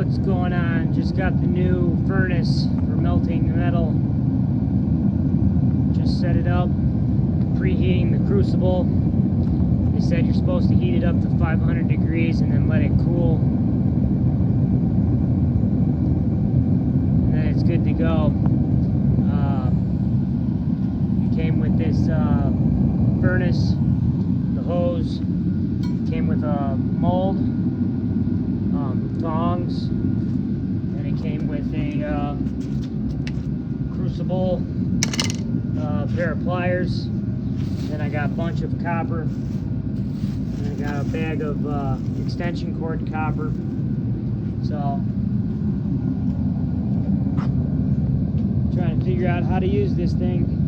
what's going on. Just got the new furnace for melting the metal. Just set it up, preheating the crucible. They said you're supposed to heat it up to 500 degrees and then let it cool. And then it's good to go. It came with this furnace, the hose, came with a mold, tongs, and it came with a crucible, pair of pliers. Then I got a bunch of copper, and I got a bag of extension cord copper. So, trying to figure out how to use this thing.